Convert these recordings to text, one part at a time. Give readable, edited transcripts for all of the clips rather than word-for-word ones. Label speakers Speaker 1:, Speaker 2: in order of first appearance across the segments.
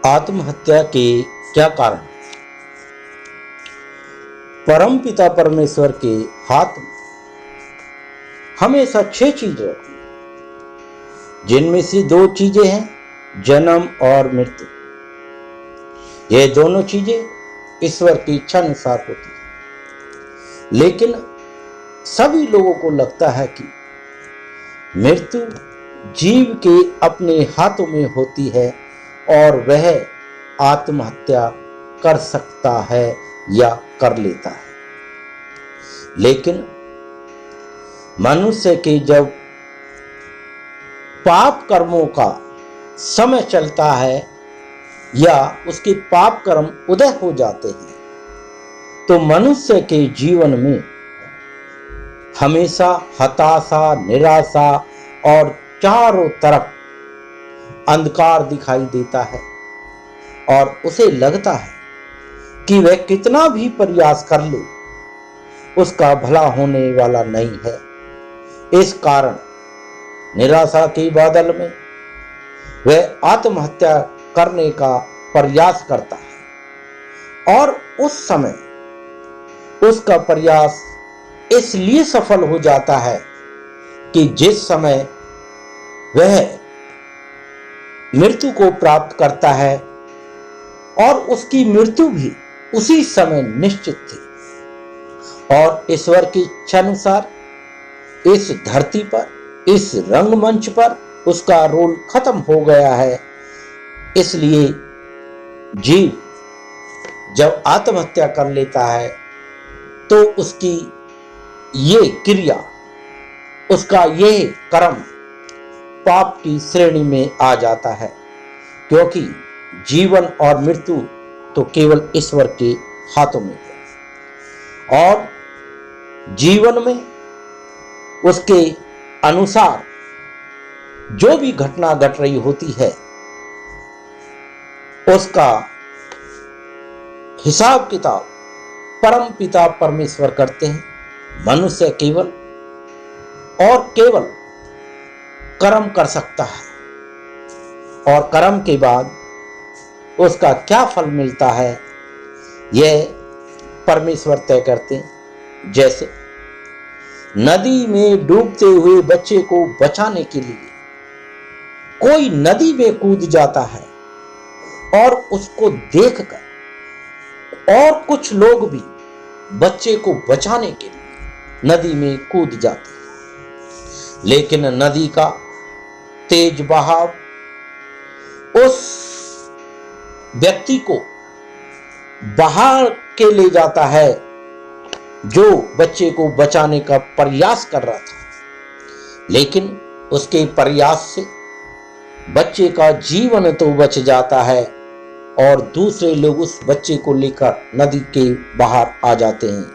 Speaker 1: आत्महत्या के क्या कारण? परम पिता परमेश्वर के हाथ में हमेशा 6 चीजें रहती हैं, जिनमें से 2 चीजें हैं जन्म और मृत्यु। ये दोनों चीजें ईश्वर की इच्छा अनुसार होती हैं, लेकिन सभी लोगों को लगता है कि मृत्यु जीव के अपने हाथों में होती है और वह आत्महत्या कर सकता है या कर लेता है। लेकिन मनुष्य के जब पाप कर्मों का समय चलता है या उसके पाप कर्म उदय हो जाते हैं, तो मनुष्य के जीवन में हमेशा हताशा, निराशा और चारों तरफ अंधकार दिखाई देता है और उसे लगता है कि वह कितना भी प्रयास कर ले उसका भला होने वाला नहीं है। इस कारण निराशा के बादल में वह आत्महत्या करने का प्रयास करता है और उस समय उसका प्रयास इसलिए सफल हो जाता है कि जिस समय वह मृत्यु को प्राप्त करता है और उसकी मृत्यु भी उसी समय निश्चित थी और ईश्वर की इच्छा अनुसार इस धरती पर, इस रंगमंच पर उसका रोल खत्म हो गया है। इसलिए जीव जब आत्महत्या कर लेता है तो उसकी ये क्रिया, उसका ये कर्म पाप की श्रेणी में आ जाता है, क्योंकि जीवन और मृत्यु तो केवल ईश्वर के हाथों में है और जीवन में उसके अनुसार जो भी घटना घट रही होती है उसका हिसाब किताब परम पिता परमेश्वर करते हैं। मनुष्य केवल और केवल कर्म कर सकता है और कर्म के बाद उसका क्या फल मिलता है यह परमेश्वर तय करते हैं। जैसे नदी में डूबते हुए बच्चे को बचाने के लिए कोई नदी में कूद जाता है और उसको देखकर और कुछ लोग भी बच्चे को बचाने के लिए नदी में कूद जाते हैं, लेकिन नदी का तेज बहाव उस व्यक्ति को बहा के ले जाता है जो बच्चे को बचाने का प्रयास कर रहा था, लेकिन उसके प्रयास से बच्चे का जीवन तो बच जाता है और दूसरे लोग उस बच्चे को लेकर नदी के बाहर आ जाते हैं,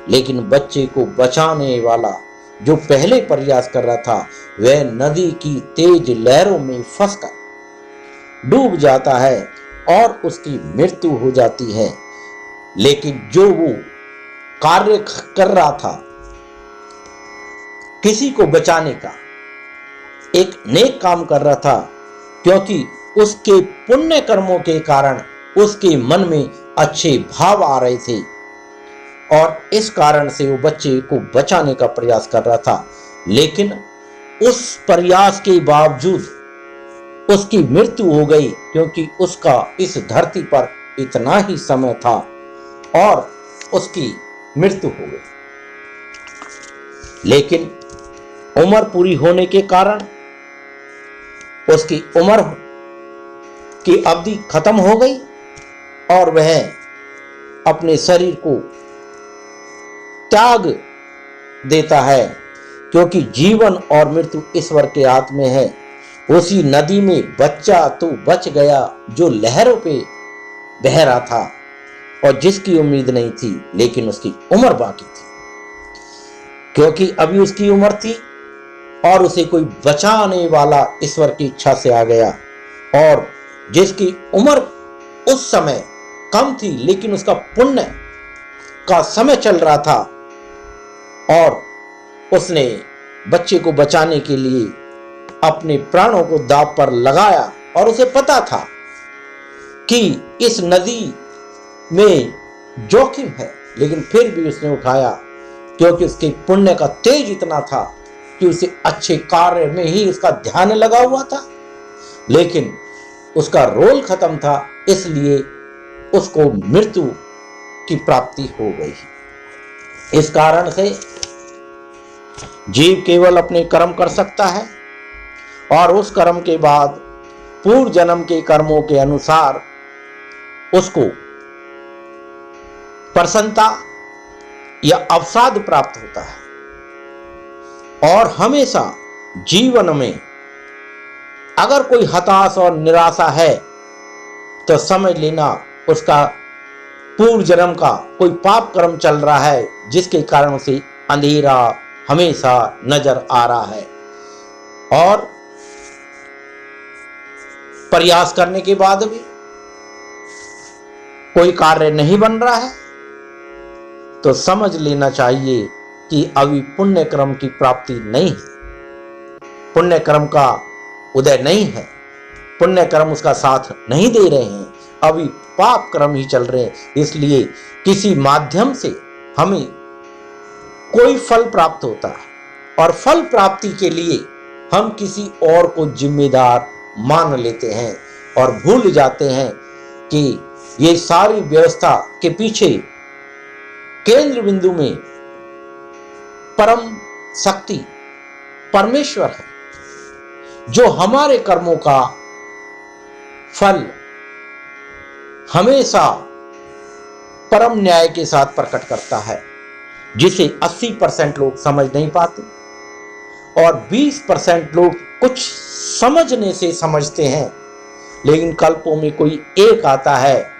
Speaker 1: लेकिन बच्चे को बचाने वाला जो पहले प्रयास कर रहा था वह नदी की तेज लहरों में फंसकर डूब जाता है और उसकी मृत्यु हो जाती है। लेकिन जो वो कार्य कर रहा था किसी को बचाने का, एक नेक काम कर रहा था, क्योंकि उसके पुण्य कर्मों के कारण उसके मन में अच्छे भाव आ रहे थे और इस कारण से वो बच्चे को बचाने का प्रयास कर रहा था, लेकिन उस प्रयास के बावजूद उसकी मृत्यु हो गई, क्योंकि उसका इस धरती पर इतना ही समय था और उसकी मृत्यु हो गई। लेकिन उम्र पूरी होने के कारण उसकी उम्र की अवधि खत्म हो गई और वह अपने शरीर को त्याग देता है, क्योंकि जीवन और मृत्यु ईश्वर के हाथ में है। उसी नदी में बच्चा तो बच गया जो लहरों पे बह रहा था और जिसकी उम्मीद नहीं थी, लेकिन उसकी उम्र बाकी थी, क्योंकि अभी उसकी उम्र थी और उसे कोई बचाने वाला ईश्वर की इच्छा से आ गया और जिसकी उम्र उस समय कम थी लेकिन उसका पुण्य का समय चल रहा था और उसने बच्चे को बचाने के लिए अपने प्राणों को दांव पर लगाया और उसे पता था कि इस नदी में जोखिम है, लेकिन फिर भी उसने उठाया, क्योंकि उसके पुण्य का तेज इतना था कि उसे अच्छे कार्य में ही उसका ध्यान लगा हुआ था। लेकिन उसका रोल खत्म था, इसलिए उसको मृत्यु की प्राप्ति हो गई। इस कारण से जीव केवल अपने कर्म कर सकता है और उस कर्म के बाद पूर्व जन्म के कर्मों के अनुसार उसको प्रसन्नता या अवसाद प्राप्त होता है। और हमेशा जीवन में अगर कोई हताश और निराशा है तो समझ लेना उसका पूर्व जन्म का कोई पाप कर्म चल रहा है, जिसके कारण उसे अंधेरा हमेशा नजर आ रहा है। और प्रयास करने के बाद भी कोई कार्य नहीं बन रहा है तो समझ लेना चाहिए कि अभी पुण्य कर्म की प्राप्ति नहीं है, पुण्य कर्म का उदय नहीं है, पुण्य कर्म उसका साथ नहीं दे रहे हैं, अभी पाप कर्म ही चल रहे हैं। इसलिए किसी माध्यम से हमें कोई फल प्राप्त होता है और फल प्राप्ति के लिए हम किसी और को जिम्मेदार मान लेते हैं और भूल जाते हैं कि ये सारी व्यवस्था के पीछे केंद्र बिंदु में परम शक्ति परमेश्वर है, जो हमारे कर्मों का फल हमेशा परम न्याय के साथ प्रकट करता है, जिसे 80% लोग समझ नहीं पाते और 20% लोग कुछ समझने से समझते हैं। लेकिन कल्पों में कोई एक आता है,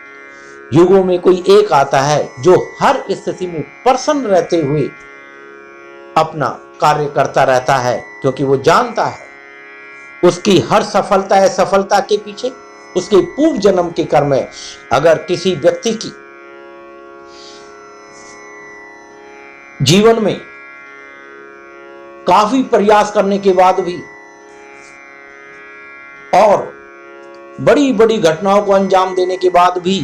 Speaker 1: युगों में कोई एक आता है जो हर स्थिति में प्रसन्न रहते हुए अपना कार्य करता रहता है, क्योंकि वो जानता है उसकी हर सफलता है सफलता के पीछे उसके पूर्व जन्म के कर्म है। अगर किसी व्यक्ति की जीवन में काफी प्रयास करने के बाद भी और बड़ी बड़ी घटनाओं को अंजाम देने के बाद भी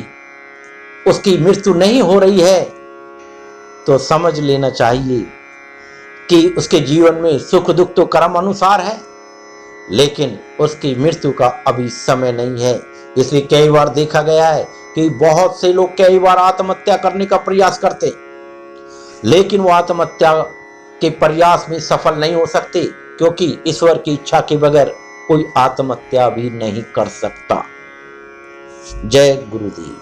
Speaker 1: उसकी मृत्यु नहीं हो रही है, तो समझ लेना चाहिए कि उसके जीवन में सुख दुख तो कर्म अनुसार है, लेकिन उसकी मृत्यु का अभी समय नहीं है। इसलिए कई बार देखा गया है कि बहुत से लोग कई बार आत्महत्या करने का प्रयास करते, लेकिन वो आत्महत्या के प्रयास में सफल नहीं हो सकते, क्योंकि ईश्वर की इच्छा के बगैर कोई आत्महत्या भी नहीं कर सकता। जय गुरुदेव।